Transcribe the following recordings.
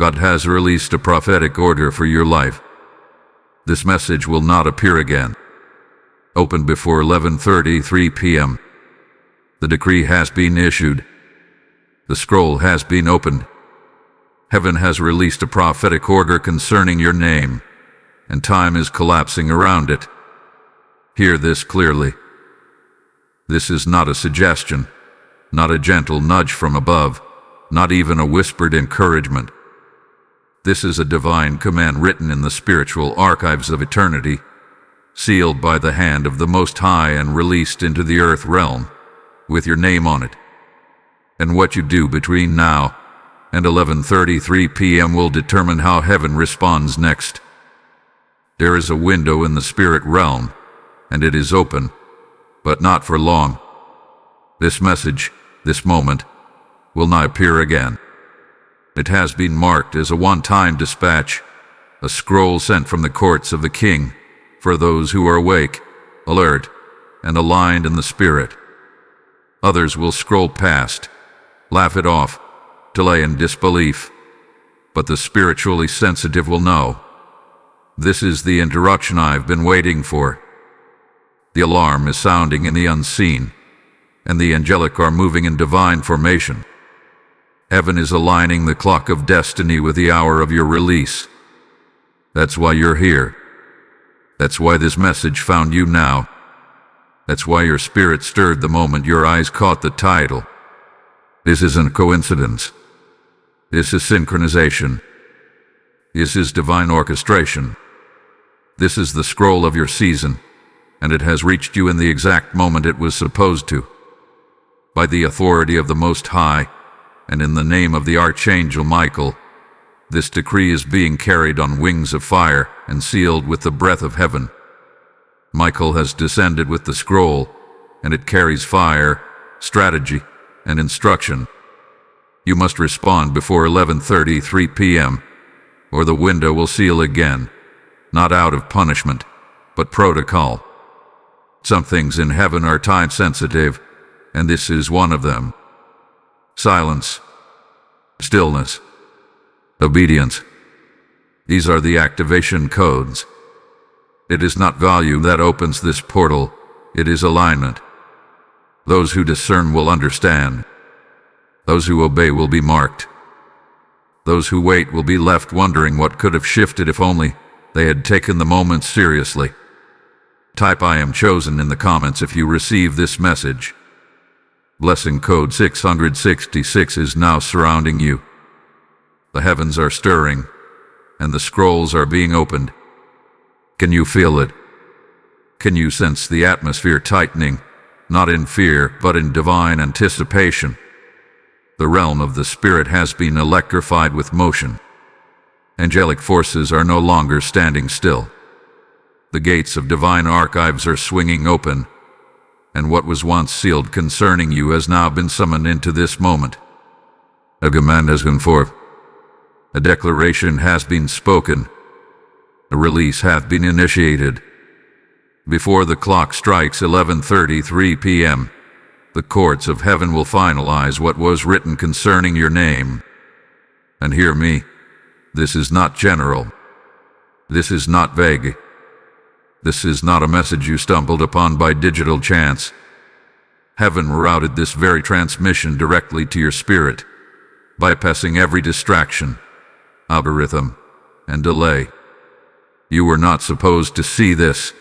God has released a prophetic order for your life. This message will not appear again. Open before 11:33 p.m. The decree has been issued. The scroll has been opened. Heaven has released a prophetic order concerning your name, and time is collapsing around it. Hear this clearly. This is not a suggestion, not a gentle nudge from above, not even a whispered encouragement. This is a divine command written in the spiritual archives of eternity, sealed by the hand of the Most High and released into the earth realm, with your name on it. And what you do between now and 11:33 p.m. will determine how heaven responds next. There is a window in the spirit realm, and it is open, but not for long. This message, this moment, will not appear again. It has been marked as a one-time dispatch, a scroll sent from the courts of the King for those who are awake, alert, and aligned in the Spirit. Others will scroll past, laugh it off, delay in disbelief, but the spiritually sensitive will know. This is the interruption I've been waiting for. The alarm is sounding in the unseen, and the angelic are moving in divine formation. Heaven is aligning the clock of destiny with the hour of your release. That's why you're here. That's why this message found you now. That's why your spirit stirred the moment your eyes caught the title. This isn't coincidence. This is synchronization. This is divine orchestration. This is the scroll of your season, and it has reached you in the exact moment it was supposed to. By the authority of the Most High, and in the name of the Archangel Michael, this decree is being carried on wings of fire and sealed with the breath of heaven. Michael has descended with the scroll, and it carries fire, strategy, and instruction. You must respond before 11:33 p.m., or the window will seal again, not out of punishment, but protocol. Some things in heaven are time-sensitive, and this is one of them. Silence, stillness, obedience. These are the activation codes. It is not volume that opens this portal, it is alignment. Those who discern will understand. Those who obey will be marked. Those who wait will be left wondering what could have shifted if only they had taken the moment seriously. Type "I am chosen" in the comments if you receive this message. Blessing code 666 is now surrounding you. The heavens are stirring, and the scrolls are being opened. Can you feel it? Can you sense the atmosphere tightening, not in fear, but in divine anticipation? The realm of the Spirit has been electrified with motion. Angelic forces are no longer standing still. The gates of divine archives are swinging open, and what was once sealed concerning you has now been summoned into this moment. A command has gone forth. A declaration has been spoken. A release hath been initiated. Before the clock strikes 11:33 p.m., the courts of heaven will finalize what was written concerning your name. And hear me, this is not general. This is not vague. This is not a message you stumbled upon by digital chance. Heaven routed this very transmission directly to your spirit, bypassing every distraction, algorithm, and delay. You were not supposed to see this,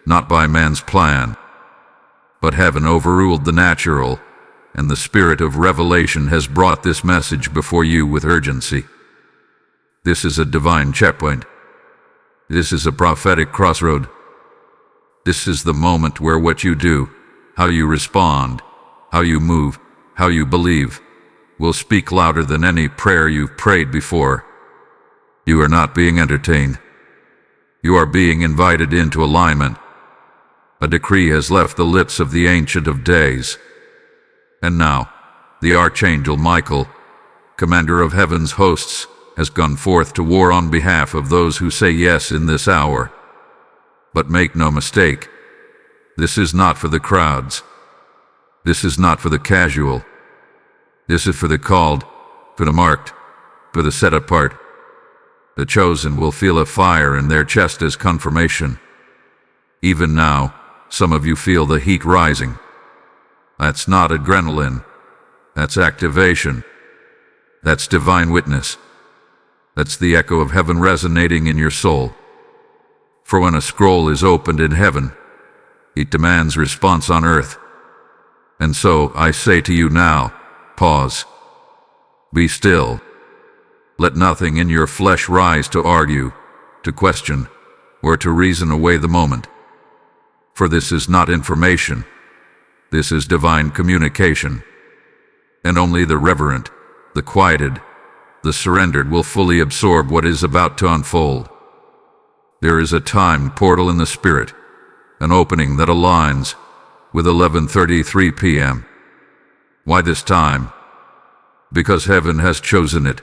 not by man's plan. But heaven overruled the natural, and the spirit of revelation has brought this message before you with urgency. This is a divine checkpoint. This is a prophetic crossroad. This is the moment where what you do, how you respond, how you move, how you believe, will speak louder than any prayer you've prayed before. You are not being entertained. You are being invited into alignment. A decree has left the lips of the Ancient of Days. And now, the Archangel Michael, commander of heaven's hosts, has gone forth to war on behalf of those who say yes in this hour. But make no mistake, this is not for the crowds. This is not for the casual. This is for the called, for the marked, for the set apart, The chosen will feel a fire in their chest as confirmation. Even now, some of you feel the heat rising. That's not adrenaline. That's activation. That's divine witness. That's the echo of heaven resonating in your soul. For when a scroll is opened in heaven, it demands response on earth. And so I say to you now, pause. Be still. Let nothing in your flesh rise to argue, to question, or to reason away the moment. For this is not information. This is divine communication. And only the reverent, the quieted, the surrendered will fully absorb what is about to unfold. There is a time portal in the spirit, an opening that aligns with 11:33 p.m. Why this time? Because heaven has chosen it.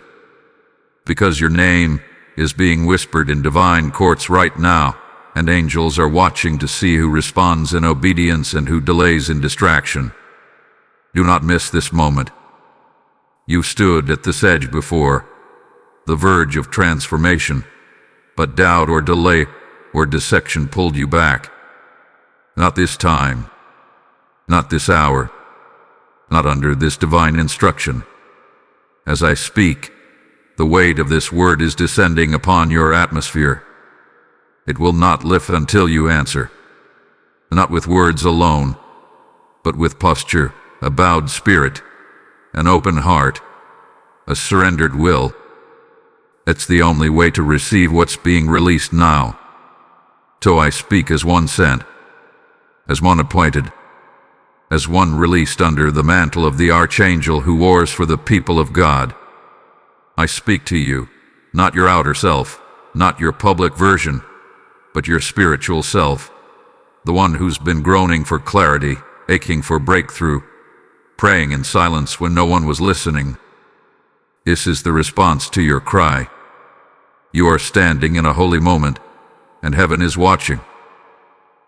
Because your name is being whispered in divine courts right now, and angels are watching to see who responds in obedience and who delays in distraction. Do not miss this moment. You stood at this edge before, the verge of transformation, but doubt or delay or dissection pulled you back. Not this time. Not this hour. Not under this divine instruction. As I speak, the weight of this word is descending upon your atmosphere. It will not lift until you answer. Not with words alone, but with posture, a bowed spirit, an open heart, a surrendered will. It's the only way to receive what's being released now. So I speak as one sent, as one appointed, as one released under the mantle of the archangel who wars for the people of God. I speak to you, not your outer self, not your public version, but your spiritual self, the one who's been groaning for clarity, aching for breakthrough, praying in silence when no one was listening. This is the response to your cry. You are standing in a holy moment, and heaven is watching.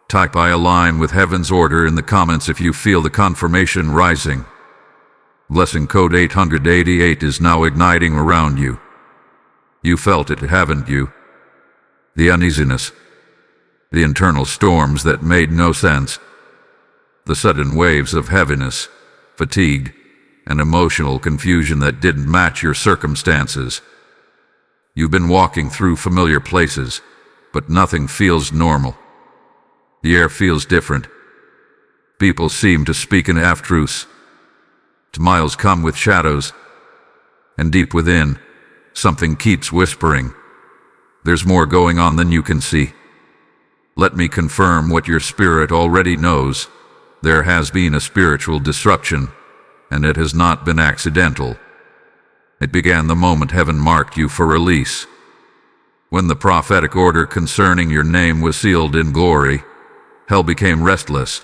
Type "I align with heaven's order" in the comments if you feel the confirmation rising. Blessing code 888 is now igniting around you. You felt it, haven't you? The uneasiness, the internal storms that made no sense, the sudden waves of heaviness, fatigue, and emotional confusion that didn't match your circumstances. You've been walking through familiar places, but nothing feels normal. The air feels different. People seem to speak in half-truths. Miles come with shadows, and deep within, something keeps whispering. There's more going on than you can see. Let me confirm what your spirit already knows. There has been a spiritual disruption, and it has not been accidental. It began the moment heaven marked you for release. When the prophetic order concerning your name was sealed in glory, hell became restless.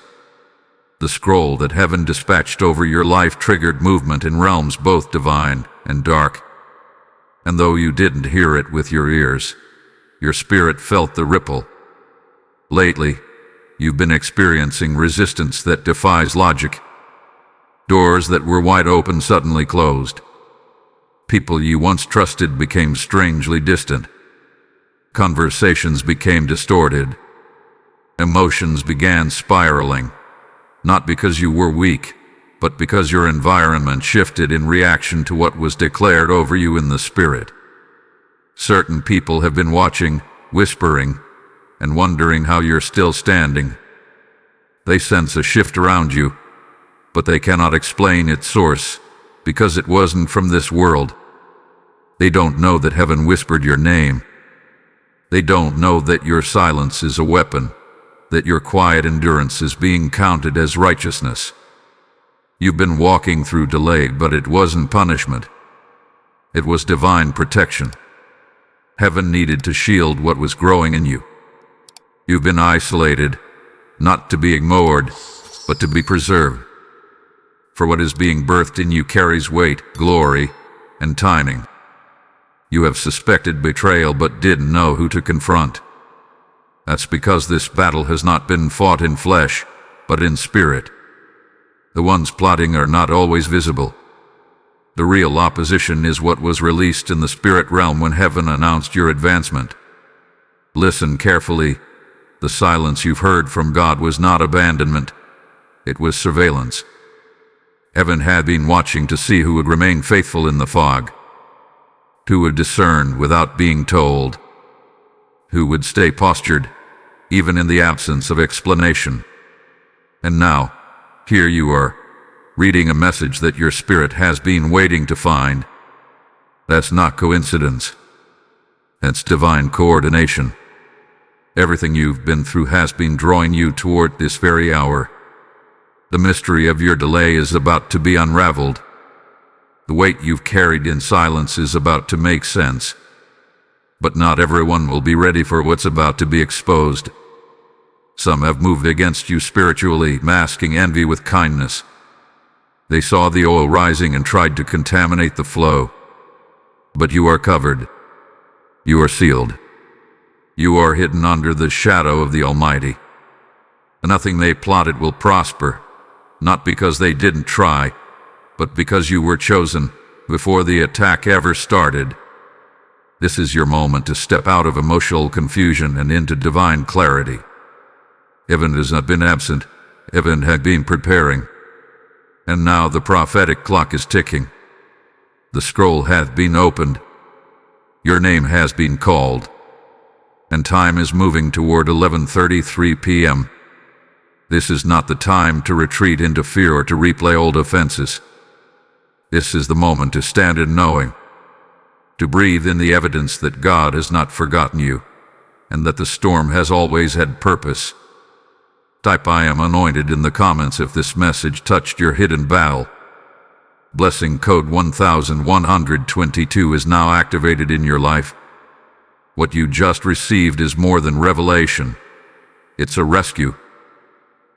The scroll that heaven dispatched over your life triggered movement in realms both divine and dark. And though you didn't hear it with your ears, your spirit felt the ripple. Lately, you've been experiencing resistance that defies logic. Doors that were wide open suddenly closed. People you once trusted became strangely distant. Conversations became distorted. Emotions began spiraling. Not because you were weak, but because your environment shifted in reaction to what was declared over you in the spirit. Certain people have been watching, whispering, and wondering how you're still standing. They sense a shift around you, but they cannot explain its source, because it wasn't from this world. They don't know that heaven whispered your name. They don't know that your silence is a weapon, that your quiet endurance is being counted as righteousness. You've been walking through delay, but it wasn't punishment. It was divine protection. Heaven needed to shield what was growing in you. You've been isolated, not to be ignored, but to be preserved. For what is being birthed in you carries weight, glory, and timing. You have suspected betrayal but didn't know who to confront. That's because this battle has not been fought in flesh, but in spirit. The ones plotting are not always visible. The real opposition is what was released in the spirit realm when heaven announced your advancement. Listen carefully. The silence you've heard from God was not abandonment. It was surveillance. Heaven had been watching to see who would remain faithful in the fog, who would discern without being told, who would stay postured, even in the absence of explanation. And now, here you are, reading a message that your spirit has been waiting to find. That's not coincidence. That's divine coordination. Everything you've been through has been drawing you toward this very hour. The mystery of your delay is about to be unraveled. The weight you've carried in silence is about to make sense. But not everyone will be ready for what's about to be exposed. Some have moved against you spiritually, masking envy with kindness. They saw the oil rising and tried to contaminate the flow. But you are covered. You are sealed. You are hidden under the shadow of the Almighty. Nothing they plotted will prosper, not because they didn't try, but because you were chosen before the attack ever started. This is your moment to step out of emotional confusion and into divine clarity. Heaven has not been absent. Heaven had been preparing. And now the prophetic clock is ticking. The scroll hath been opened. Your name has been called. And time is moving toward 11:33 p.m. This is not the time to retreat into fear or to replay old offenses. This is the moment to stand in knowing, to breathe in the evidence that God has not forgotten you, and that the storm has always had purpose. Type "I am anointed" in the comments if this message touched your hidden battle. Blessing code 1122 is now activated in your life. What you just received is more than revelation. It's a rescue.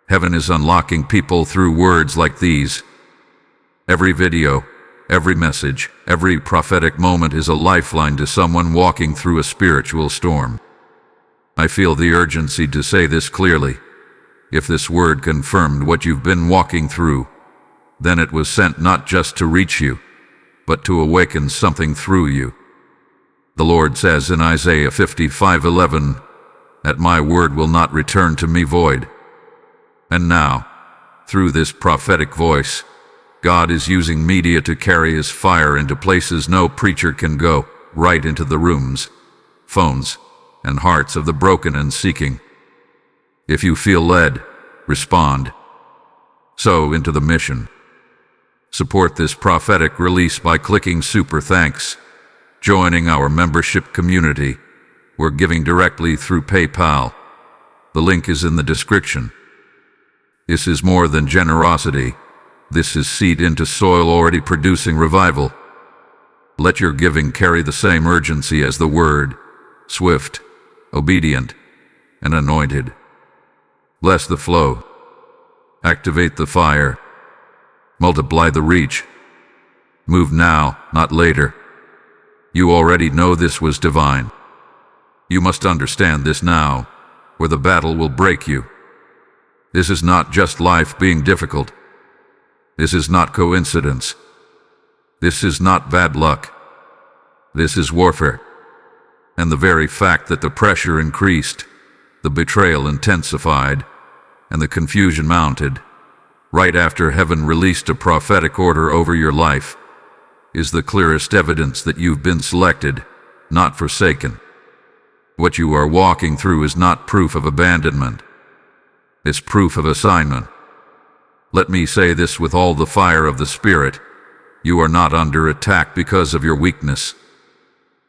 Heaven is unlocking people through words like these. Every video, every message, every prophetic moment is a lifeline to someone walking through a spiritual storm. I feel the urgency to say this clearly. If this word confirmed what you've been walking through, then it was sent not just to reach you, but to awaken something through you. The Lord says in Isaiah 55:11, that my word will not return to me void. And now, through this prophetic voice, God is using media to carry His fire into places no preacher can go, right into the rooms, phones, and hearts of the broken and seeking. If you feel led, respond. Sow into the mission. Support this prophetic release by clicking Super Thanks, joining our membership community. We're giving directly through PayPal. The link is in the description. This is more than generosity. This is seed into soil already producing revival. Let your giving carry the same urgency as the word, swift, obedient, and anointed. Bless the flow. Activate the fire. Multiply the reach. Move now, not later. You already know this was divine. You must understand this now, or the battle will break you. This is not just life being difficult. This is not coincidence. This is not bad luck. This is warfare. And the very fact that the pressure increased, the betrayal intensified, and the confusion mounted, right after heaven released a prophetic order over your life, is the clearest evidence that you've been selected, not forsaken. What you are walking through is not proof of abandonment. It's proof of assignment. Let me say this with all the fire of the Spirit. You are not under attack because of your weakness.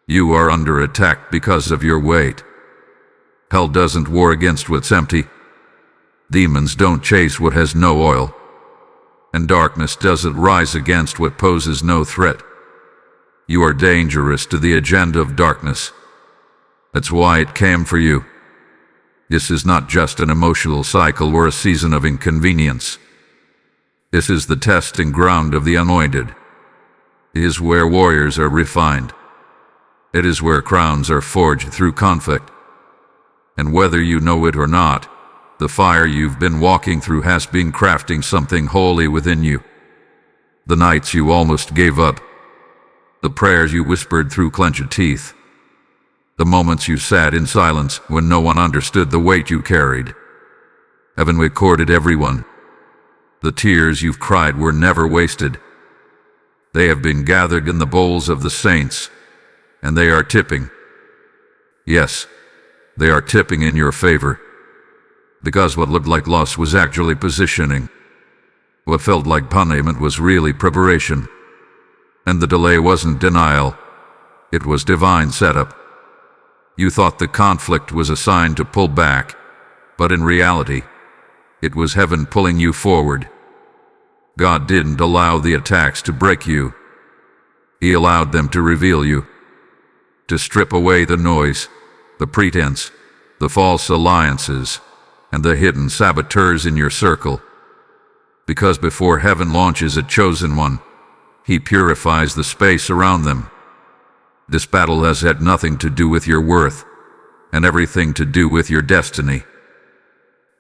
You are under attack because of your weight. Hell doesn't war against what's empty. Demons don't chase what has no oil. And darkness doesn't rise against what poses no threat. You are dangerous to the agenda of darkness. That's why it came for you. This is not just an emotional cycle or a season of inconvenience. This is the testing ground of the anointed. It is where warriors are refined. It is where crowns are forged through conflict. And whether you know it or not, the fire you've been walking through has been crafting something holy within you. The nights you almost gave up. The prayers you whispered through clenched teeth. The moments you sat in silence when no one understood the weight you carried. Heaven recorded everyone. The tears you've cried were never wasted. They have been gathered in the bowls of the saints, and they are tipping. Yes, they are tipping in your favor. Because what looked like loss was actually positioning. What felt like punishment was really preparation. And the delay wasn't denial. It was divine setup. You thought the conflict was a sign to pull back, but in reality, it was heaven pulling you forward. God didn't allow the attacks to break you. He allowed them to reveal you, to strip away the noise, the pretense, the false alliances, and the hidden saboteurs in your circle. Because before heaven launches a chosen one, he purifies the space around them. This battle has had nothing to do with your worth, and everything to do with your destiny.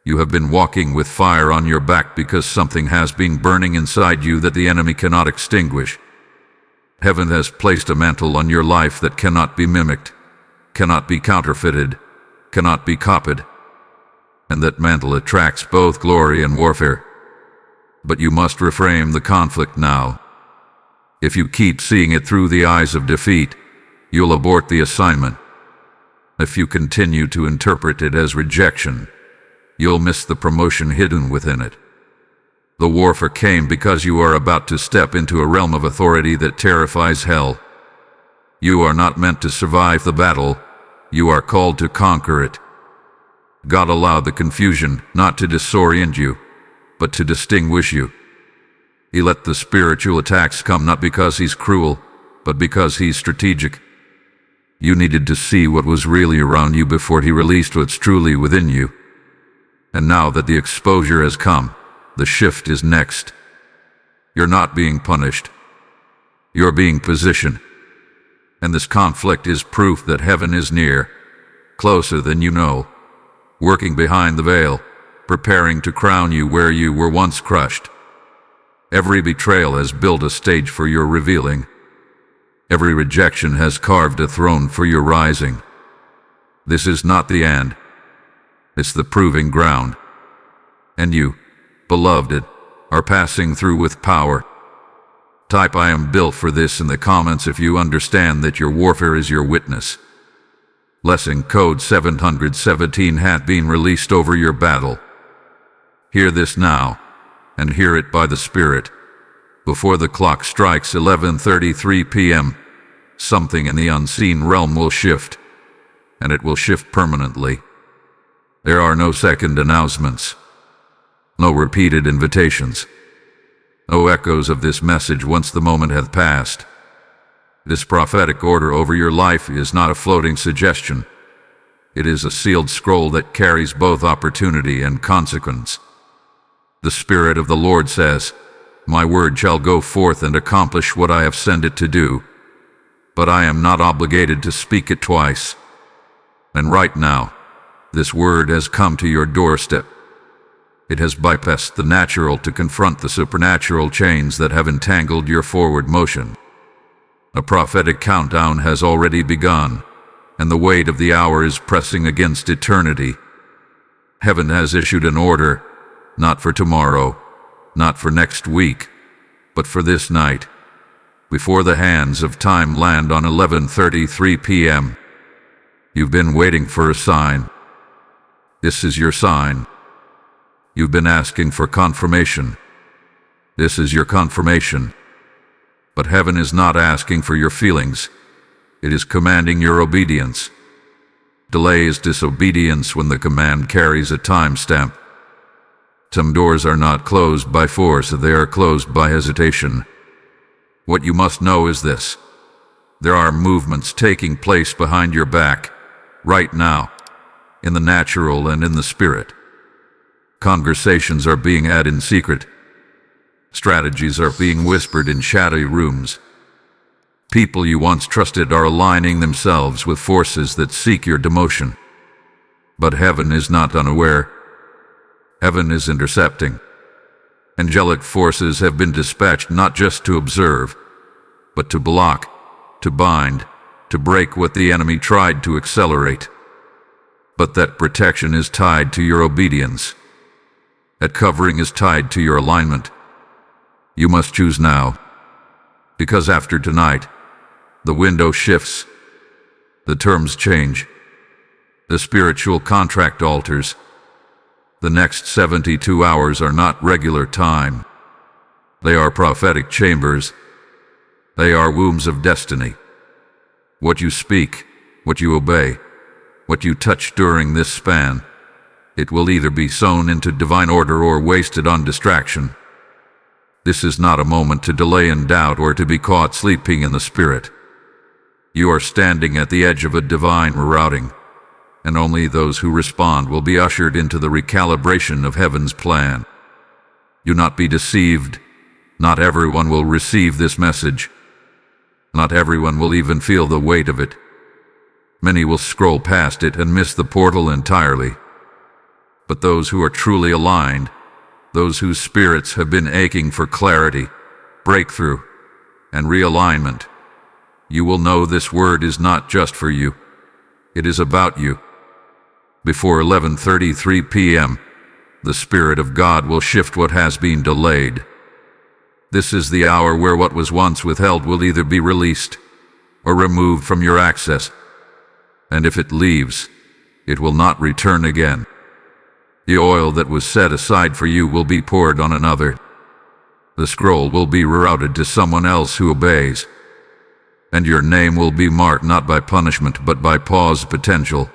You have been walking with fire on your back because something has been burning inside you that the enemy cannot extinguish. Heaven has placed a mantle on your life that cannot be mimicked, cannot be counterfeited, cannot be copied. And that mantle attracts both glory and warfare. But you must reframe the conflict now. If you keep seeing it through the eyes of defeat, you'll abort the assignment. If you continue to interpret it as rejection, you'll miss the promotion hidden within it. The warfare came because you are about to step into a realm of authority that terrifies hell. You are not meant to survive the battle, you are called to conquer it. God allowed the confusion not to disorient you, but to distinguish you. He let the spiritual attacks come not because he's cruel, but because he's strategic. You needed to see what was really around you before he released what's truly within you. And now that the exposure has come, the shift is next. You're not being punished. You're being positioned. And this conflict is proof that heaven is near, closer than you know, working behind the veil, preparing to crown you where you were once crushed. Every betrayal has built a stage for your revealing. Every rejection has carved a throne for your rising. This is not the end. It's the proving ground. And you, beloved, are passing through with power. Type "I am built for this" in the comments if you understand that your warfare is your witness. Lesson code 717 had been released over your battle. Hear this now, and hear it by the Spirit. Before the clock strikes 11:33 p.m., something in the unseen realm will shift, and it will shift permanently. There are no second announcements, no repeated invitations, no echoes of this message once the moment hath passed. This prophetic order over your life is not a floating suggestion. It is a sealed scroll that carries both opportunity and consequence. The Spirit of the Lord says, "My word shall go forth and accomplish what I have sent it to do, but I am not obligated to speak it twice." And right now, this word has come to your doorstep. It has bypassed the natural to confront the supernatural chains that have entangled your forward motion. A prophetic countdown has already begun, and the weight of the hour is pressing against eternity. Heaven has issued an order, not for tomorrow, not for next week, but for this night, before the hands of time land on 11:33 p.m. You've been waiting for a sign. This is your sign. You've been asking for confirmation. This is your confirmation. But heaven is not asking for your feelings. It is commanding your obedience. Delay is disobedience when the command carries a timestamp. Some doors are not closed by force, they are closed by hesitation. What you must know is this: there are movements taking place behind your back, right now, in the natural and in the spirit. Conversations are being had in secret. Strategies are being whispered in shadowy rooms. People you once trusted are aligning themselves with forces that seek your demotion. But heaven is not unaware. Heaven is intercepting. Angelic forces have been dispatched not just to observe, but to block, to bind, to break what the enemy tried to accelerate. But that protection is tied to your obedience. That covering is tied to your alignment. You must choose now, because after tonight, the window shifts, the terms change, the spiritual contract alters. The next 72 hours are not regular time. They are prophetic chambers. They are wombs of destiny. What you speak, what you obey, what you touch during this span, it will either be sown into divine order or wasted on distraction. This is not a moment to delay in doubt or to be caught sleeping in the spirit. You are standing at the edge of a divine rerouting, and only those who respond will be ushered into the recalibration of heaven's plan. Do not be deceived. Not everyone will receive this message. Not everyone will even feel the weight of it. Many will scroll past it and miss the portal entirely. But those who are truly aligned, those whose spirits have been aching for clarity, breakthrough, and realignment, you will know this word is not just for you. It is about you. Before 11:33 p.m., the Spirit of God will shift what has been delayed. This is the hour where what was once withheld will either be released or removed from your access. And if it leaves, it will not return again. The oil that was set aside for you will be poured on another. The scroll will be rerouted to someone else who obeys. And your name will be marked not by punishment but by pause potential.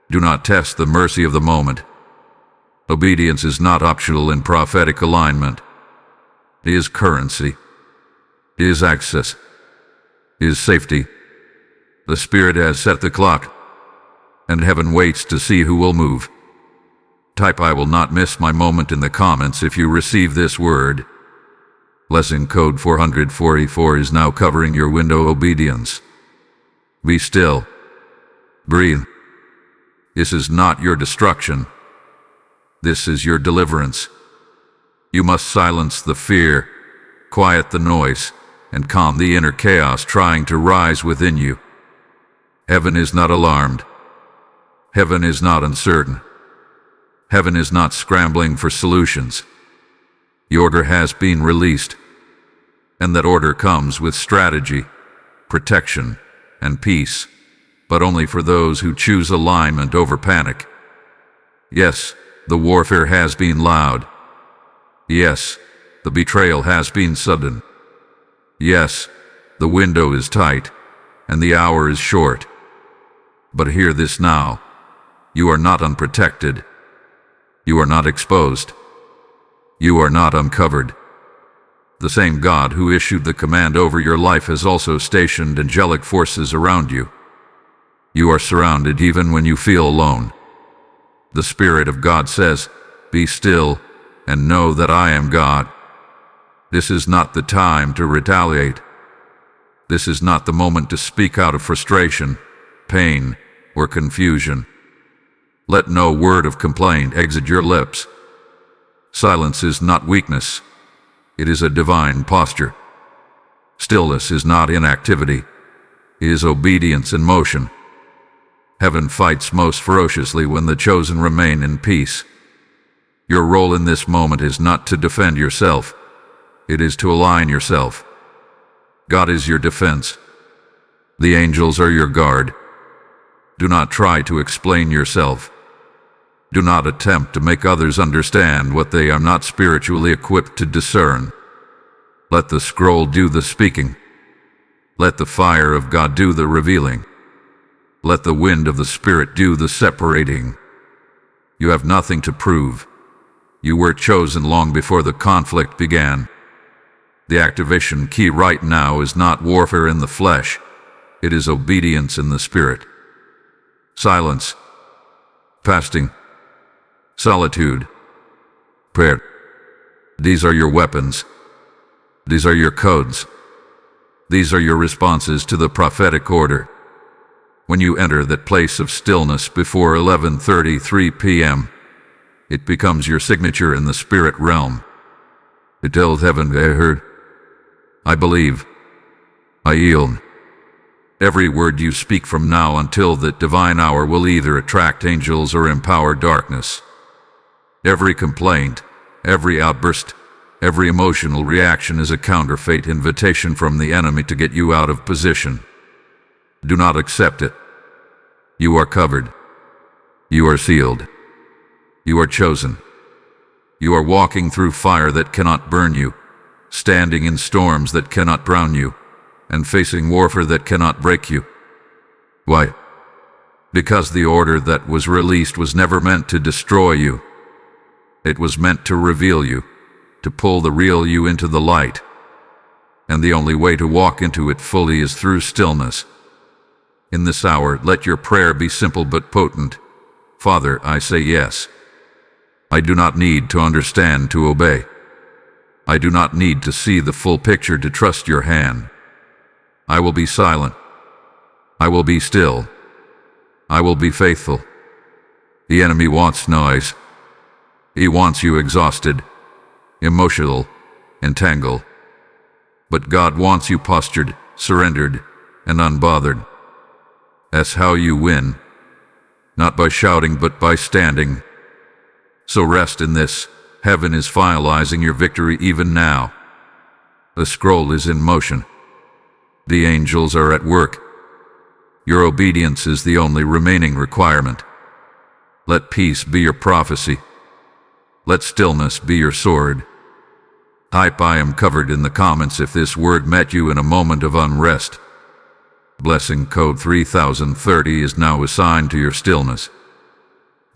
Do not test the mercy of the moment. Obedience is not optional in prophetic alignment. It is currency. It is access. It is safety. The Spirit has set the clock, and heaven waits to see who will move. Type "I will not miss my moment" in the comments if you receive this word. Lesson code 444 is now covering your window obedience. Be still. Breathe. This is not your destruction. This is your deliverance. You must silence the fear, quiet the noise, and calm the inner chaos trying to rise within you. Heaven is not alarmed. Heaven is not uncertain. Heaven is not scrambling for solutions. The order has been released, and that order comes with strategy, protection, and peace, but only for those who choose alignment over panic. Yes, the warfare has been loud. Yes, the betrayal has been sudden. Yes, the window is tight, and the hour is short. But hear this now. You are not unprotected. You are not exposed. You are not uncovered. The same God who issued the command over your life has also stationed angelic forces around you. You are surrounded even when you feel alone. The Spirit of God says, "Be still and know that I am God." This is not the time to retaliate. This is not the moment to speak out of frustration, pain, or confusion. Let no word of complaint exit your lips. Silence is not weakness. It is a divine posture. Stillness is not inactivity. It is obedience in motion. Heaven fights most ferociously when the chosen remain in peace. Your role in this moment is not to defend yourself. It is to align yourself. God is your defense. The angels are your guard. Do not try to explain yourself. Do not attempt to make others understand what they are not spiritually equipped to discern. Let the scroll do the speaking. Let the fire of God do the revealing. Let the wind of the Spirit do the separating. You have nothing to prove. You were chosen long before the conflict began. The activation key right now is not warfare in the flesh. It is obedience in the Spirit. Silence, fasting, solitude, prayer. These are your weapons. These are your codes. These are your responses to the prophetic order. When you enter that place of stillness before 11:33 p.m., it becomes your signature in the spirit realm. It tells heaven, I heard. I believe. I yield. Every word you speak from now until that divine hour will either attract angels or empower darkness. Every complaint, every outburst, every emotional reaction is a counterfeit invitation from the enemy to get you out of position. Do not accept it. You are covered. You are sealed. You are chosen. You are walking through fire that cannot burn you, standing in storms that cannot drown you, and facing warfare that cannot break you. Why? Because the order that was released was never meant to destroy you. It was meant to reveal you, to pull the real you into the light. And the only way to walk into it fully is through stillness. In this hour, let your prayer be simple but potent. Father, I say yes. I do not need to understand to obey. I do not need to see the full picture to trust your hand. I will be silent. I will be still. I will be faithful. The enemy wants noise. He wants you exhausted, emotional, entangled. But God wants you postured, surrendered, and unbothered. That's how you win. Not by shouting, but by standing. So rest in this. Heaven is finalizing your victory even now. The scroll is in motion. The angels are at work. Your obedience is the only remaining requirement. Let peace be your prophecy. Let stillness be your sword. Type I am covered in the comments if this word met you in a moment of unrest. Blessing code 3030 is now assigned to your stillness.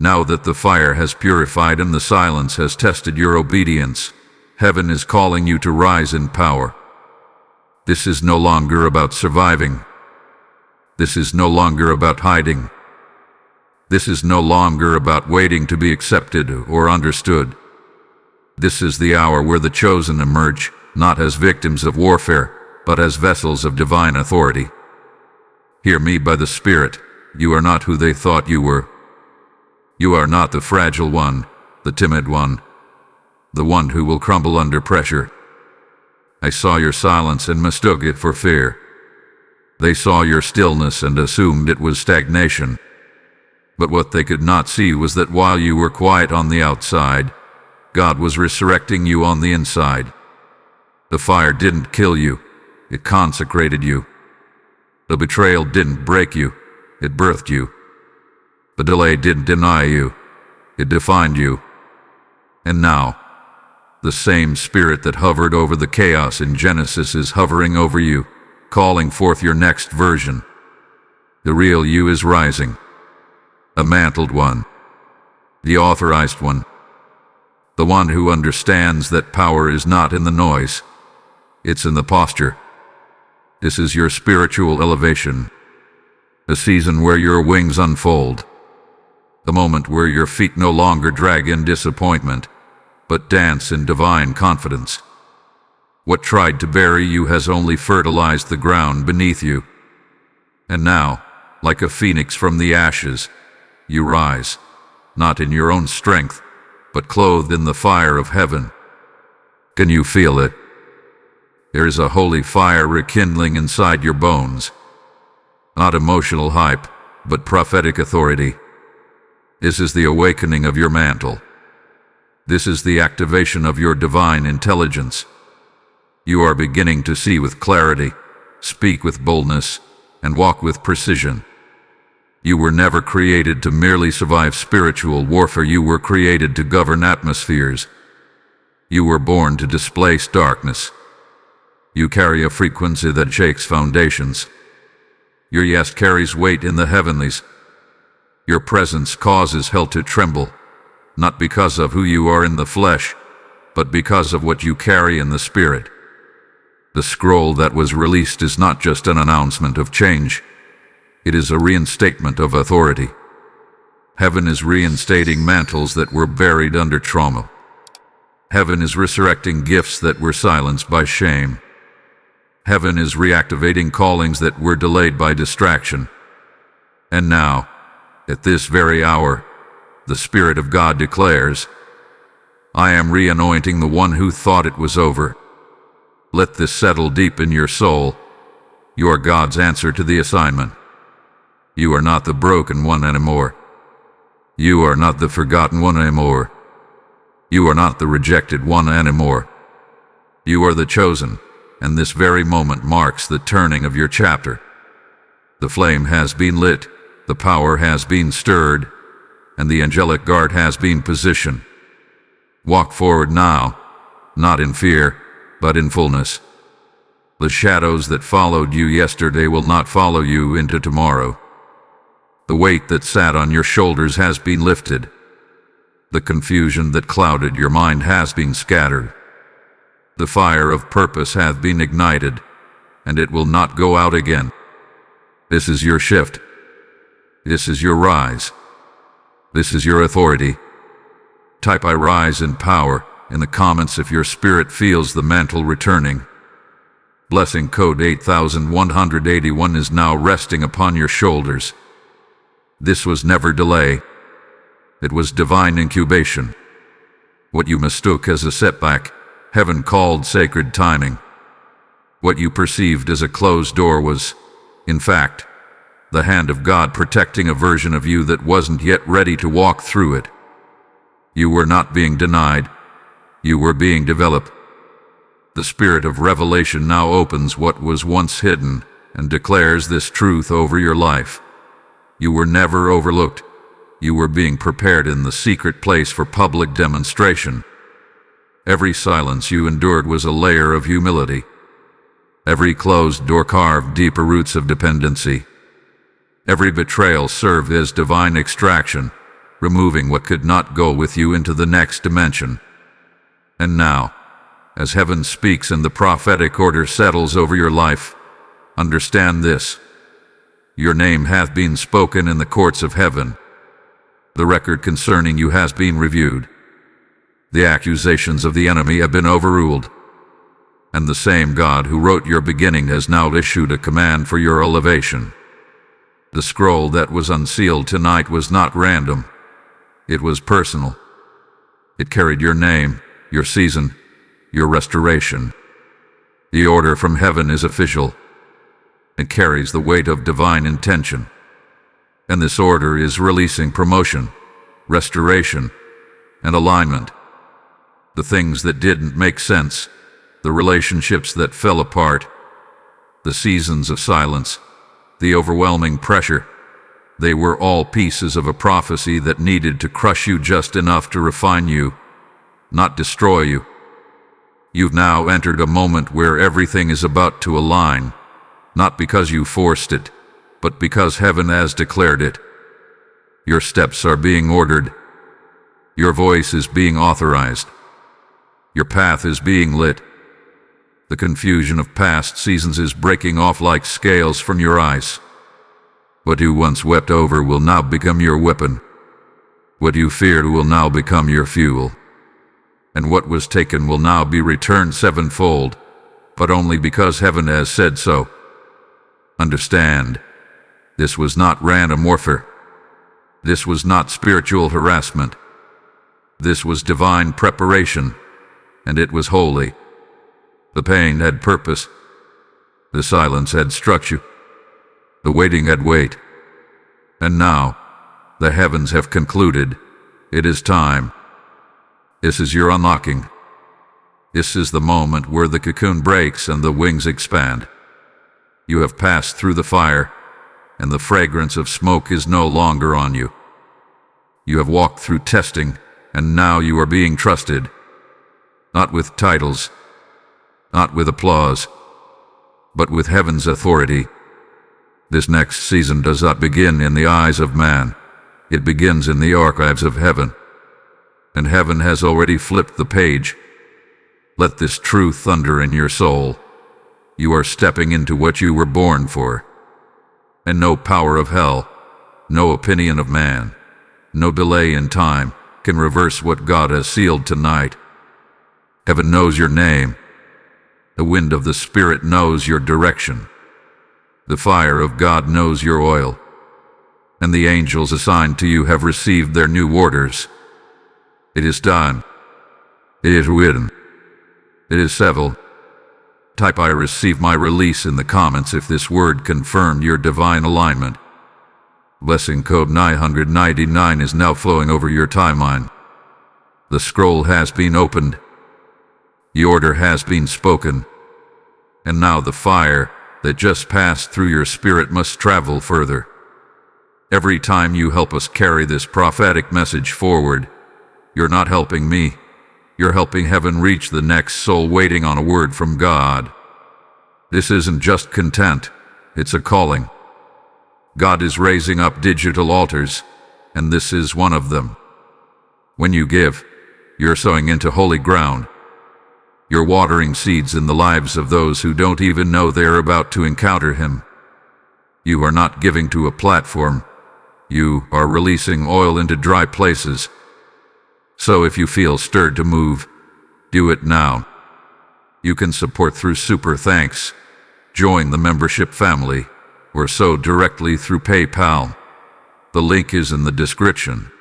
Now that the fire has purified and the silence has tested your obedience, heaven is calling you to rise in power. This is no longer about surviving. This is no longer about hiding. This is no longer about waiting to be accepted or understood. This is the hour where the chosen emerge, not as victims of warfare, but as vessels of divine authority. Hear me by the Spirit. You are not who they thought you were. You are not the fragile one, the timid one, the one who will crumble under pressure. I saw your silence and mistook it for fear. They saw your stillness and assumed it was stagnation. But what they could not see was that while you were quiet on the outside, God was resurrecting you on the inside. The fire didn't kill you, it consecrated you. The betrayal didn't break you, it birthed you. The delay didn't deny you, it defined you. And now, the same Spirit that hovered over the chaos in Genesis is hovering over you, calling forth your next version. The real you is rising. A mantled one. The authorized one. The one who understands that power is not in the noise. It's in the posture. This is your spiritual elevation. A season where your wings unfold. The moment where your feet no longer drag in disappointment, but dance in divine confidence. What tried to bury you has only fertilized the ground beneath you. And now, like a phoenix from the ashes, you rise, not in your own strength, but clothed in the fire of heaven. Can you feel it? There is a holy fire rekindling inside your bones. Not emotional hype, but prophetic authority. This is the awakening of your mantle. This is the activation of your divine intelligence. You are beginning to see with clarity, speak with boldness, and walk with precision. You were never created to merely survive spiritual warfare. You were created to govern atmospheres. You were born to displace darkness. You carry a frequency that shakes foundations. Your yes carries weight in the heavenlies. Your presence causes hell to tremble, not because of who you are in the flesh, but because of what you carry in the spirit. The scroll that was released is not just an announcement of change. It is a reinstatement of authority. Heaven is reinstating mantles that were buried under trauma. Heaven is resurrecting gifts that were silenced by shame. Heaven is reactivating callings that were delayed by distraction. And now, at this very hour, the Spirit of God declares, I am re-anointing the one who thought it was over. Let this settle deep in your soul. You are God's answer to the assignment. You are not the broken one anymore. You are not the forgotten one anymore. You are not the rejected one anymore. You are the chosen, and this very moment marks the turning of your chapter. The flame has been lit, the power has been stirred, and the angelic guard has been positioned. Walk forward now, not in fear, but in fullness. The shadows that followed you yesterday will not follow you into tomorrow. The weight that sat on your shoulders has been lifted. The confusion that clouded your mind has been scattered. The fire of purpose hath been ignited, and it will not go out again. This is your shift. This is your rise. This is your authority. Type "I rise in power" in the comments if your spirit feels the mantle returning. Blessing code 8181 is now resting upon your shoulders. This was never delay. It was divine incubation. What you mistook as a setback, heaven called sacred timing. What you perceived as a closed door was, in fact, the hand of God protecting a version of you that wasn't yet ready to walk through it. You were not being denied. You were being developed. The spirit of revelation now opens what was once hidden and declares this truth over your life. You were never overlooked. You were being prepared in the secret place for public demonstration. Every silence you endured was a layer of humility. Every closed door carved deeper roots of dependency. Every betrayal served as divine extraction, removing what could not go with you into the next dimension. And now, as heaven speaks and the prophetic order settles over your life, understand this. Your name hath been spoken in the courts of heaven. The record concerning you has been reviewed. The accusations of the enemy have been overruled. And the same God who wrote your beginning has now issued a command for your elevation. The scroll that was unsealed tonight was not random. It was personal. It carried your name, your season, your restoration. The order from heaven is official. It carries the weight of divine intention. And this order is releasing promotion, restoration, and alignment. The things that didn't make sense, the relationships that fell apart, the seasons of silence, the overwhelming pressure, they were all pieces of a prophecy that needed to crush you just enough to refine you, not destroy you. You've now entered a moment where everything is about to align, not because you forced it, but because heaven has declared it. Your steps are being ordered. Your voice is being authorized. Your path is being lit. The confusion of past seasons is breaking off like scales from your eyes. What you once wept over will now become your weapon. What you feared will now become your fuel. And what was taken will now be returned sevenfold, but only because heaven has said so. Understand, this was not random warfare. This was not spiritual harassment. This was divine preparation, and it was holy. The pain had purpose. The silence had structure. The waiting had weight. And now, the heavens have concluded. It is time. This is your unlocking. This is the moment where the cocoon breaks and the wings expand. You have passed through the fire, and the fragrance of smoke is no longer on you. You have walked through testing, and now you are being trusted. Not with titles, not with applause, but with heaven's authority. This next season does not begin in the eyes of man. It begins in the archives of heaven. And heaven has already flipped the page. Let this truth thunder in your soul. You are stepping into what you were born for. And no power of hell, no opinion of man, no delay in time can reverse what God has sealed tonight. Heaven knows your name. The wind of the Spirit knows your direction. The fire of God knows your oil. And the angels assigned to you have received their new orders. It is done. It is written. It is settled. Type I receive my release in the comments if this word confirmed your divine alignment. Blessing code 999 is now flowing over your timeline. The scroll has been opened. The order has been spoken. And now the fire that just passed through your spirit must travel further. Every time you help us carry this prophetic message forward, you're not helping me. You're helping heaven reach the next soul waiting on a word from God. This isn't just content, it's a calling. God is raising up digital altars, and this is one of them. When you give, you're sowing into holy ground. You're watering seeds in the lives of those who don't even know they're about to encounter Him. You are not giving to a platform. You are releasing oil into dry places. So if you feel stirred to move, do it now. You can support through Super Thanks, join the membership family, or sow directly through PayPal. The link is in the description.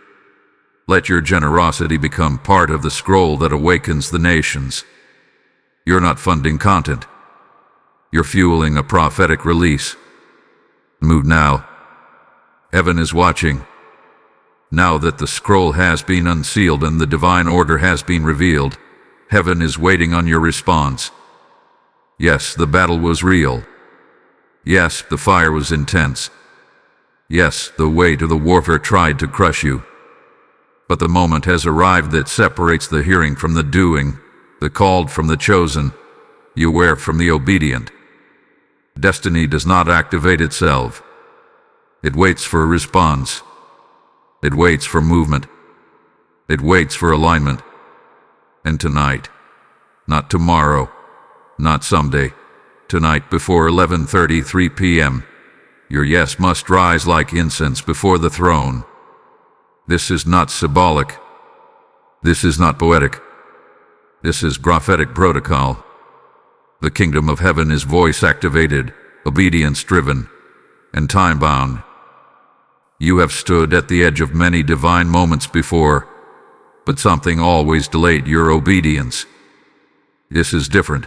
Let your generosity become part of the scroll that awakens the nations. You're not funding content. You're fueling a prophetic release. Move now. Heaven is watching. Now that the scroll has been unsealed and the divine order has been revealed, heaven is waiting on your response. Yes, the battle was real. Yes, the fire was intense. Yes, the weight of the warfare tried to crush you. But the moment has arrived that separates the hearing from the doing, the called from the chosen, the aware from the obedient. Destiny does not activate itself. It waits for a response. It waits for movement. It waits for alignment. And tonight, not tomorrow, not someday, tonight before 11:33 p.m., your yes must rise like incense before the throne. This is not symbolic. This is not poetic. This is prophetic protocol. The kingdom of heaven is voice-activated, obedience-driven, and time-bound. You have stood at the edge of many divine moments before, but something always delayed your obedience. This is different.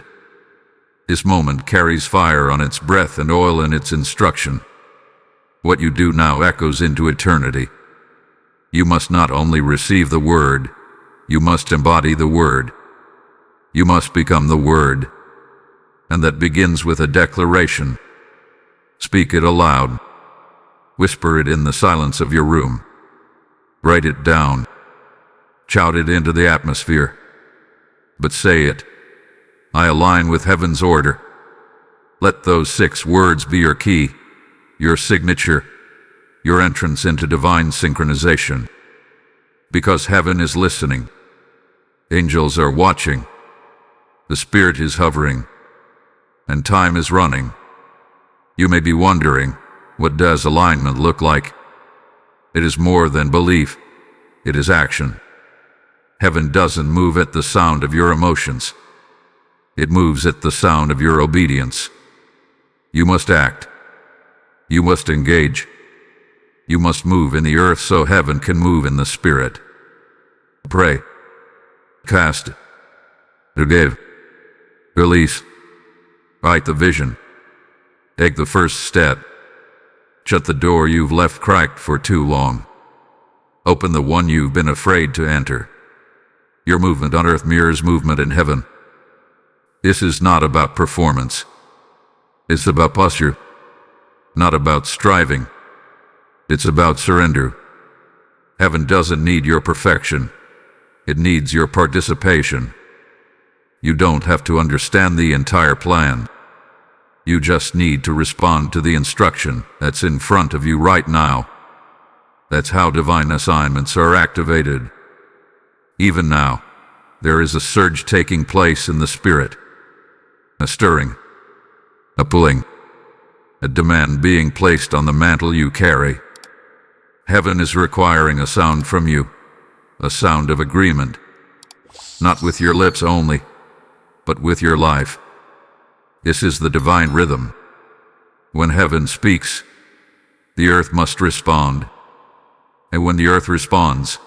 This moment carries fire on its breath and oil in its instruction. What you do now echoes into eternity. You must not only receive the word, you must embody the word. You must become the word. And that begins with a declaration. Speak it aloud. Whisper it in the silence of your room. Write it down. Shout it into the atmosphere. But say it. I align with heaven's order. Let those 6 words be your key, your signature, your entrance into divine synchronization. Because heaven is listening. Angels are watching. The Spirit is hovering. And time is running. You may be wondering, what does alignment look like? It is more than belief. It is action. Heaven doesn't move at the sound of your emotions. It moves at the sound of your obedience. You must act. You must engage. You must move in the earth so heaven can move in the spirit. Pray. Cast. Forgive. Release. Write the vision. Take the first step. Shut the door you've left cracked for too long. Open the one you've been afraid to enter. Your movement on earth mirrors movement in heaven. This is not about performance. It's about posture. Not about striving. It's about surrender. Heaven doesn't need your perfection. It needs your participation. You don't have to understand the entire plan. You just need to respond to the instruction that's in front of you right now. That's how divine assignments are activated. Even now, there is a surge taking place in the spirit. A stirring. A pulling. A demand being placed on the mantle you carry. Heaven is requiring a sound from you. A sound of agreement. Not with your lips only, but with your life. This is the divine rhythm. When heaven speaks, the earth must respond. And when the earth responds,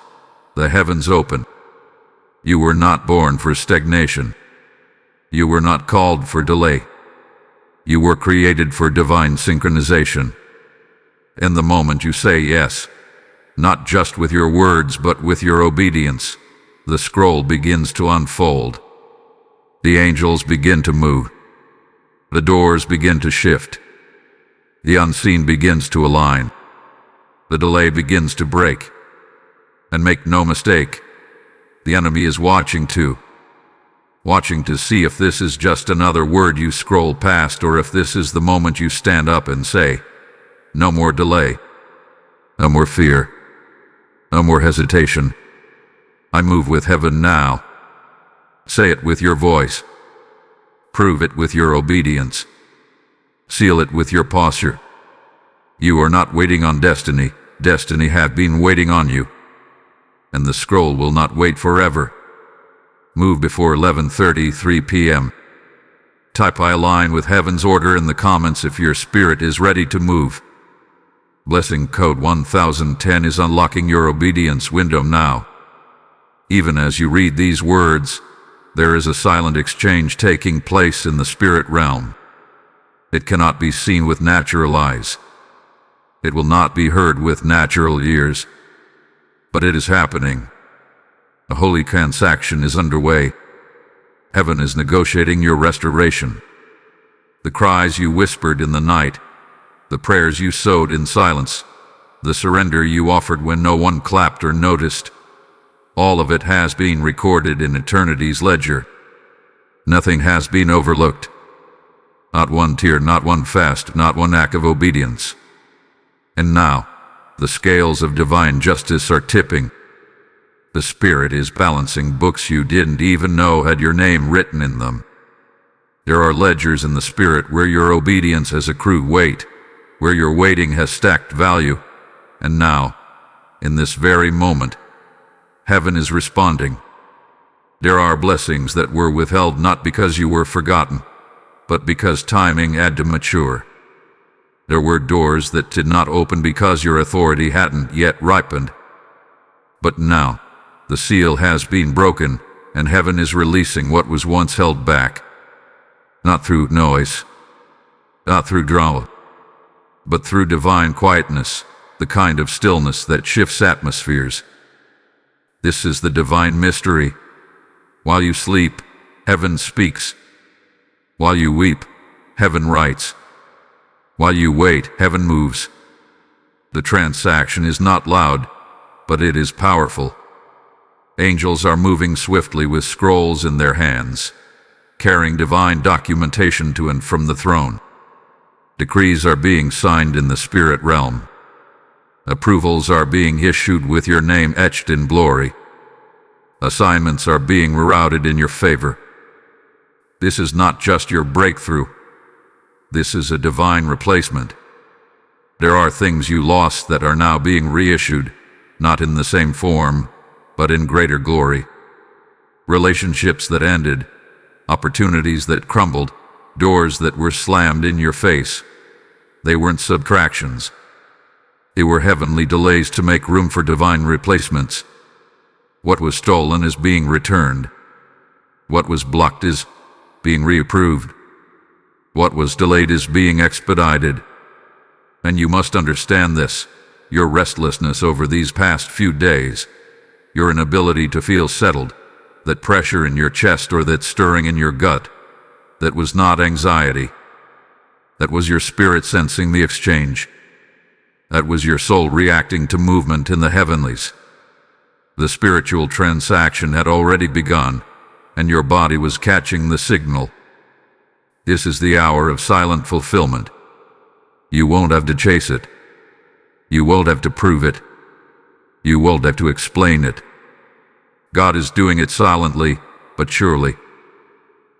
the heavens open. You were not born for stagnation. You were not called for delay. You were created for divine synchronization. In the moment you say yes, not just with your words but with your obedience, the scroll begins to unfold. The angels begin to move. The doors begin to shift. The unseen begins to align. The delay begins to break. And make no mistake, the enemy is watching too. Watching to see if this is just another word you scroll past or if this is the moment you stand up and say, no more delay. No more fear. No more hesitation. I move with heaven now. Say it with your voice. Prove it with your obedience. Seal it with your posture. You are not waiting on destiny. Destiny have been waiting on you. And the scroll will not wait forever. Move before 11:33 p.m. Type I align with heaven's order in the comments if your spirit is ready to move. Blessing code 1010 is unlocking your obedience window now. Even as you read these words, there is a silent exchange taking place in the spirit realm. It cannot be seen with natural eyes. It will not be heard with natural ears. But it is happening. A holy transaction is underway. Heaven is negotiating your restoration. The cries you whispered in the night, the prayers you sowed in silence, the surrender you offered when no one clapped or noticed, all of it has been recorded in eternity's ledger. Nothing has been overlooked. Not one tear, not one fast, not one act of obedience. And now, the scales of divine justice are tipping. The Spirit is balancing books you didn't even know had your name written in them. There are ledgers in the Spirit where your obedience has accrued weight, where your waiting has stacked value. And now, in this very moment, heaven is responding. There are blessings that were withheld not because you were forgotten, but because timing had to mature. There were doors that did not open because your authority hadn't yet ripened. But now, the seal has been broken, and heaven is releasing what was once held back. Not through noise, not through drama, but through divine quietness, the kind of stillness that shifts atmospheres. This is the divine mystery. While you sleep, heaven speaks. While you weep, heaven writes. While you wait, heaven moves. The transaction is not loud, but it is powerful. Angels are moving swiftly with scrolls in their hands, carrying divine documentation to and from the throne. Decrees are being signed in the spirit realm. Approvals are being issued with your name etched in glory. Assignments are being rerouted in your favor. This is not just your breakthrough. This is a divine replacement. There are things you lost that are now being reissued, not in the same form, but in greater glory. Relationships that ended, opportunities that crumbled, doors that were slammed in your face. They weren't subtractions. They were heavenly delays to make room for divine replacements. What was stolen is being returned. What was blocked is being reapproved. What was delayed is being expedited. And you must understand this, your restlessness over these past few days, your inability to feel settled, that pressure in your chest or that stirring in your gut, that was not anxiety. That was your spirit sensing the exchange. That was your soul reacting to movement in the heavenlies. The spiritual transaction had already begun, and your body was catching the signal. This is the hour of silent fulfillment. You won't have to chase it. You won't have to prove it. You won't have to explain it. God is doing it silently, but surely.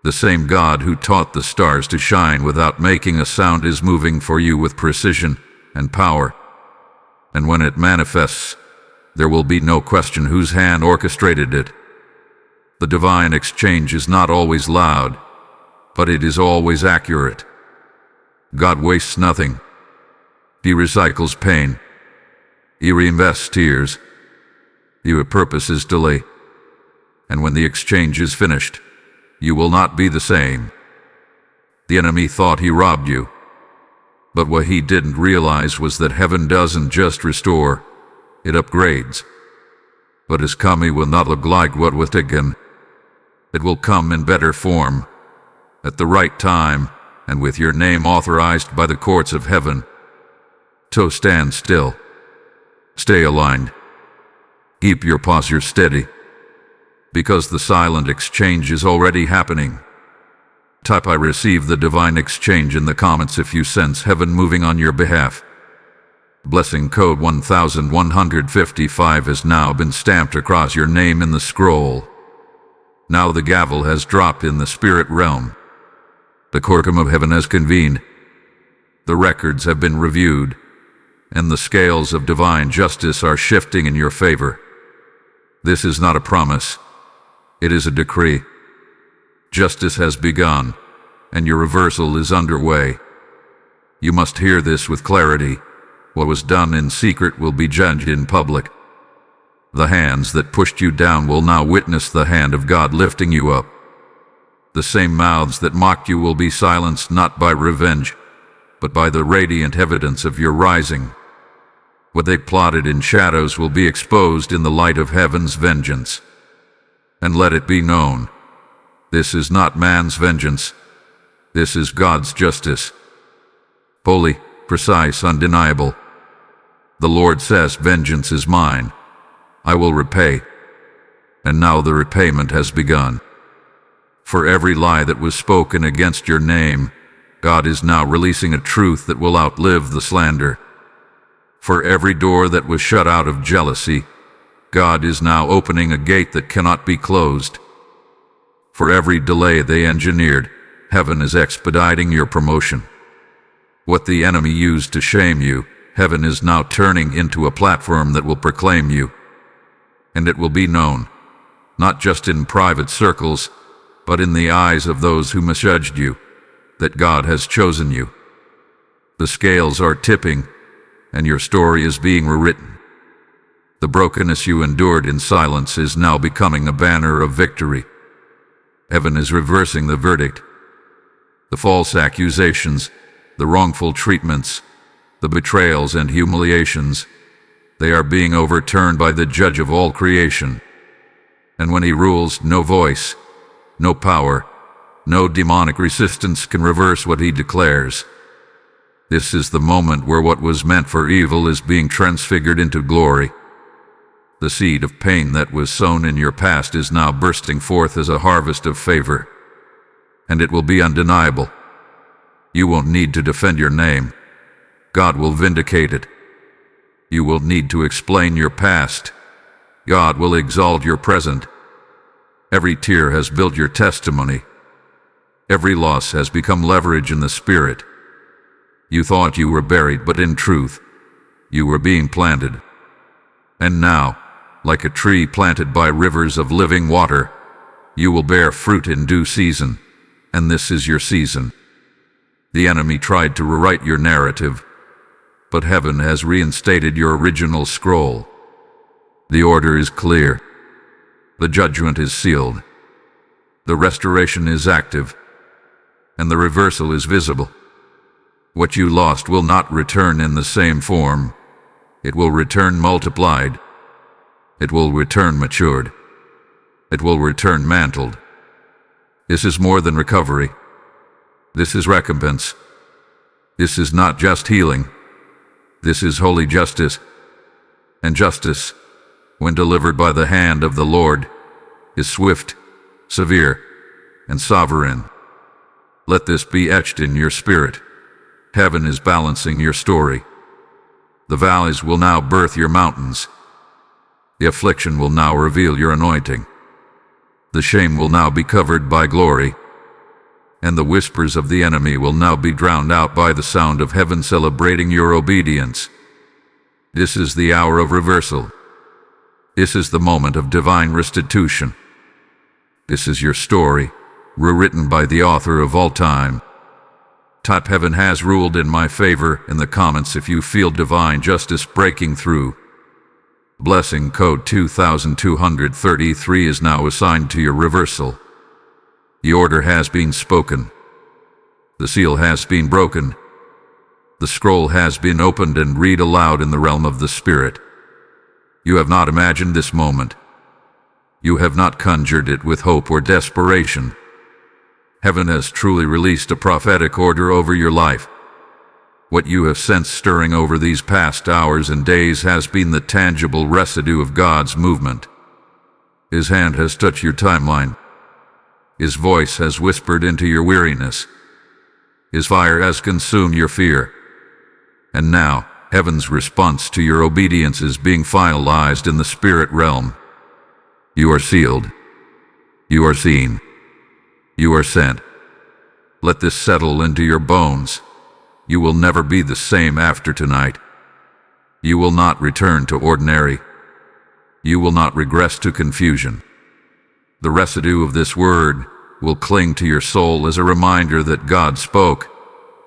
The same God who taught the stars to shine without making a sound is moving for you with precision and power. And when it manifests, there will be no question whose hand orchestrated it. The divine exchange is not always loud, but it is always accurate. God wastes nothing. He recycles pain. He reinvests tears. He repurposes delay. And when the exchange is finished, you will not be the same. The enemy thought he robbed you, but what he didn't realize was that heaven doesn't just restore, it upgrades. But his coming will not look like what was taken. It will come in better form, at the right time, and with your name authorized by the courts of heaven. So stand still. Stay aligned. Keep your posture steady, because the silent exchange is already happening. Type "I receive the divine exchange" in the comments if you sense heaven moving on your behalf. Blessing code 1155 has now been stamped across your name in the scroll. Now the gavel has dropped in the spirit realm. The courtroom of heaven has convened. The records have been reviewed, and the scales of divine justice are shifting in your favor. This is not a promise. It is a decree. Justice has begun, and your reversal is underway. You must hear this with clarity. What was done in secret will be judged in public. The hands that pushed you down will now witness the hand of God lifting you up. The same mouths that mocked you will be silenced not by revenge, but by the radiant evidence of your rising. What they plotted in shadows will be exposed in the light of heaven's vengeance. And let it be known, this is not man's vengeance. This is God's justice. Holy, precise, undeniable. The Lord says, "Vengeance is mine. I will repay." And now the repayment has begun. For every lie that was spoken against your name, God is now releasing a truth that will outlive the slander. For every door that was shut out of jealousy, God is now opening a gate that cannot be closed. For every delay they engineered, heaven is expediting your promotion. What the enemy used to shame you, heaven is now turning into a platform that will proclaim you. And it will be known, not just in private circles, but in the eyes of those who misjudged you, that God has chosen you. The scales are tipping, and your story is being rewritten. The brokenness you endured in silence is now becoming a banner of victory. Heaven is reversing the verdict. The false accusations, the wrongful treatments, the betrayals and humiliations, they are being overturned by the judge of all creation. And when he rules, no voice, no power, no demonic resistance can reverse what he declares. This is the moment where what was meant for evil is being transfigured into glory. The seed of pain that was sown in your past is now bursting forth as a harvest of favor. And it will be undeniable. You won't need to defend your name. God will vindicate it. You will need to explain your past. God will exalt your present. Every tear has built your testimony. Every loss has become leverage in the spirit. You thought you were buried, but in truth, you were being planted. And now, like a tree planted by rivers of living water, you will bear fruit in due season, and this is your season. The enemy tried to rewrite your narrative, but heaven has reinstated your original scroll. The order is clear. The judgment is sealed. The restoration is active, and the reversal is visible. What you lost will not return in the same form. It will return multiplied. It will return matured. It will return mantled. This is more than recovery. This is recompense. This is not just healing. This is holy justice. And justice, when delivered by the hand of the Lord, is swift, severe, and sovereign. Let this be etched in your spirit. Heaven is balancing your story. The valleys will now birth your mountains. The affliction will now reveal your anointing. The shame will now be covered by glory. And the whispers of the enemy will now be drowned out by the sound of heaven celebrating your obedience. This is the hour of reversal. This is the moment of divine restitution. This is your story, rewritten by the author of all time. Type "Heaven has ruled in my favor" in the comments if you feel divine justice breaking through. Blessing code 2233 is now assigned to your reversal. The order has been spoken. The seal has been broken. The scroll has been opened and read aloud in the realm of the Spirit. You have not imagined this moment. You have not conjured it with hope or desperation. Heaven has truly released a prophetic order over your life. What you have sensed stirring over these past hours and days has been the tangible residue of God's movement. His hand has touched your timeline. His voice has whispered into your weariness. His fire has consumed your fear. And now, heaven's response to your obedience is being finalized in the spirit realm. You are sealed. You are seen. You are sent. Let this settle into your bones. You will never be the same after tonight. You will not return to ordinary. You will not regress to confusion. The residue of this word will cling to your soul as a reminder that God spoke,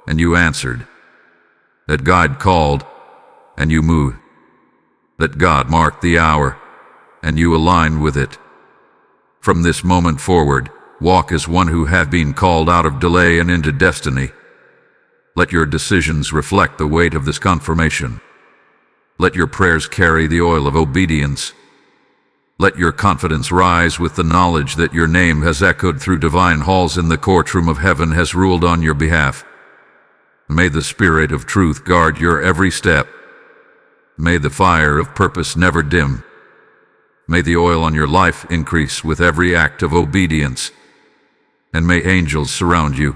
and you answered. That God called, and you moved. That God marked the hour, and you aligned with it. From this moment forward, walk as one who had been called out of delay and into destiny. Let your decisions reflect the weight of this confirmation. Let your prayers carry the oil of obedience. Let your confidence rise with the knowledge that your name has echoed through divine halls and the courtroom of heaven has ruled on your behalf. May the Spirit of truth guard your every step. May the fire of purpose never dim. May the oil on your life increase with every act of obedience. And may angels surround you,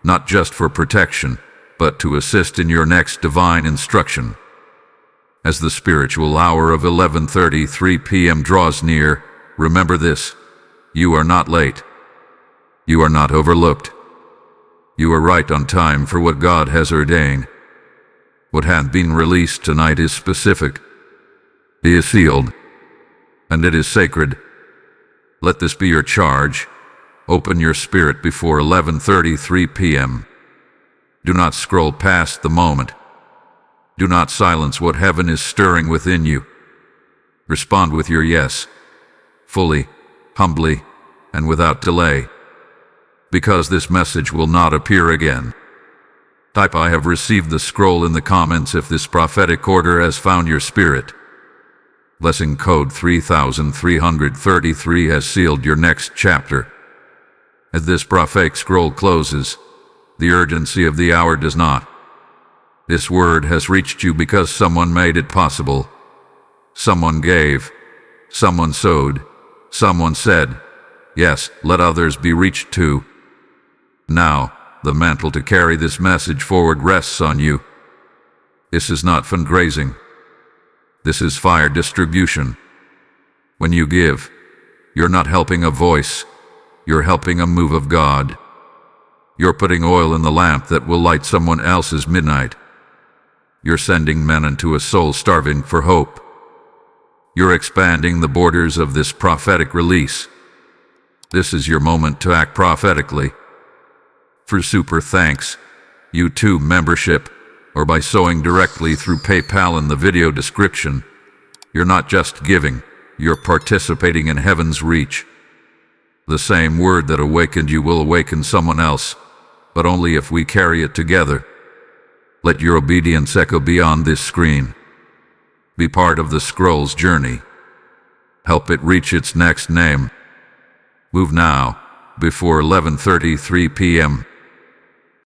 not just for protection, but to assist in your next divine instruction. As the spiritual hour of 11:33 p.m. draws near, remember this: you are not late. You are not overlooked. You are right on time for what God has ordained. What hath been released tonight is specific. It is sealed, and it is sacred. Let this be your charge. Open your spirit before 11:33 p.m. Do not scroll past the moment. Do not silence what heaven is stirring within you. Respond with your yes, fully, humbly, and without delay. Because this message will not appear again. Type "I have received the scroll" in the comments if this prophetic order has found your spirit. Blessing code 3333 has sealed your next chapter. As this prophetic scroll closes, the urgency of the hour does not. This word has reached you because someone made it possible. Someone gave. Someone sowed. Someone said, "Yes, let others be reached too." Now, the mantle to carry this message forward rests on you. This is not fundraising. This is fire distribution. When you give, you're not helping a voice. You're helping a move of God. You're putting oil in the lamp that will light someone else's midnight. You're sending men into a soul starving for hope. You're expanding the borders of this prophetic release. This is your moment to act prophetically. Through super thanks, YouTube membership, or by sowing directly through PayPal in the video description, you're not just giving, you're participating in heaven's reach. The same word that awakened you will awaken someone else, but only if we carry it together. Let your obedience echo beyond this screen. Be part of the scroll's journey. Help it reach its next name. Move now, before 11:33 p.m.